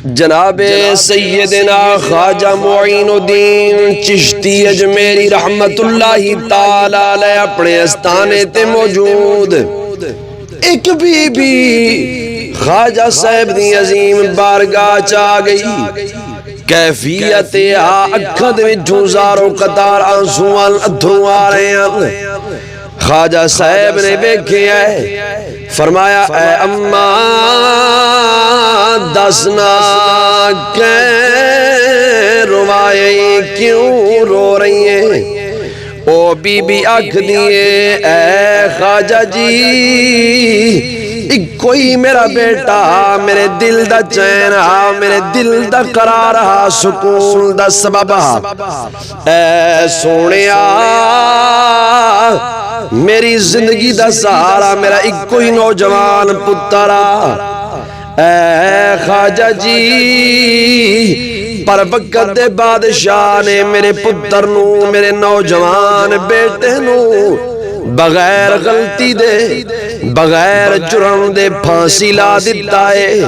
جناب سیدنا خواجہ معین الدین چشتی اجمیری رحمت اللہ تعالی علیہ اپنے استانے تے موجود ایک بی بی خواجہ صاحب دی عظیم بارگاہ چا گئی کیفیت اکھد وچوں زاروں قطار آنسوان ادھروں آ رہے ہیں خواجہ صاحب نے دیکھا ہے فرمایا اے اماں دسنا کہ روائے کیوں رو رہی ہیں او بی بی آکھ دیے اے خواجہ جی ایک کوئی میرا بیٹا میرے دل دا چین میرے دل دا قرار سکون دا سبب اے سونیا میری زندگی دا سہارا میرا ایک کوئی نوجوان پترا اے خواجہ جی پر وقت دے بادشاہ نے میرے پتر نو میرے نوجوان بیٹے نو بغیر غلطی دے بغیر جرم دے پھانسی لا دیتا ہے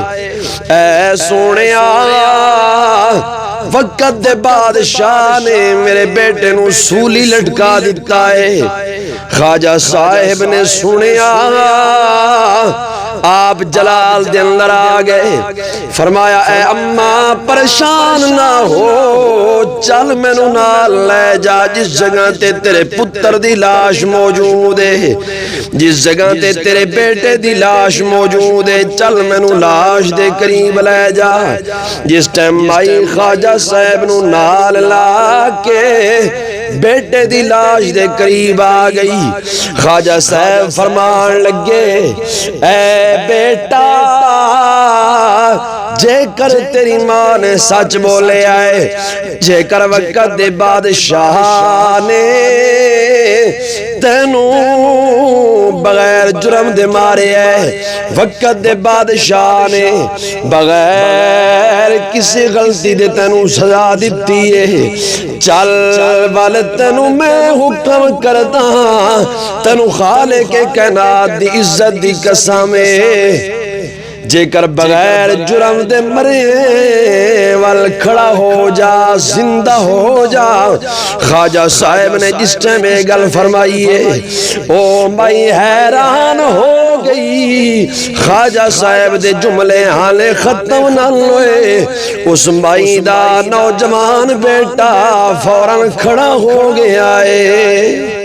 اے سونیا وقت دے بادشاہ نے میرے بیٹے نو سولی لٹکا دیتا ہے خواجہ صاحب نے سنیا آپ جلال دے اندر آ گئے فرمایا اے اماں پریشان نہ ہو چل مینوں نال لے جا جس جگہ تے تیرے پتر دی لاش موجود ہے جس جگہ تے تیرے بیٹے دی لاش موجود ہے چل مینوں لاش دے قریب لے جا جس ٹائم آئی خواجہ صاحب نو نال لا کے بیٹے دی لاش دے قریب آ گئی خواجہ صاحب فرمان لگے اے بیٹا جے کر تیری ماں نے سچ بولے آئے جے کر وقت دے بادشاہ نے تینوں بغیر جرم دے مارے ہے وقت دے بادشاہ نے بغیر کسی غلطی دے تینوں سزا دیتی ہے چل وال تینوں میں حکم کرتا تینوں خالق کے کائنات دی عزت دی قسم جے کر بغیر جرم دے مرے وال کھڑا ہو جا زندہ ہو جا خواجہ صاحب نے جس ٹائم گل فرمائی ہے او میں حیران ہو گئی خواجہ صاحب دے جملے حالے ختم نہ ہوئے اس مائی دا نوجوان بیٹا فوراں کھڑا ہو گیا ہے